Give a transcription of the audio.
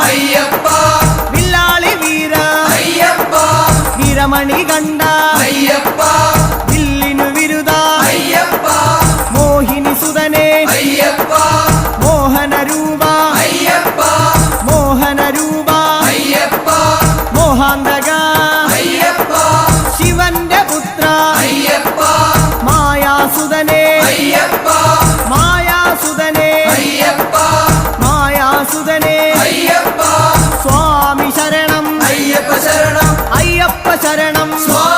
അയ്യപ്പ വില്ലാളി വീര അയ്യപ്പ വീരമണി കണ്ട അയ്യപ്പ വില്ലിനു വിരുദ അയ്യപ്പ മോഹിനി സുതനെ അയ്യപ്പ മോഹന രൂപ അയ്യപ്പ മോഹന രൂപ അയ്യപ്പ മോഹാന്തക അയ്യപ്പ ശിവന്റെ പുത്ര അയ്യപ്പ മായാസുതനെ അയ്യപ്പ മായാസുതനെ അയ്യപ്പ മായാസുതനെ അയ്യപ്പ സ്വാമി ശരണം അയ്യപ്പ ശരണം അയ്യപ്പ ശരണം സ്വാമി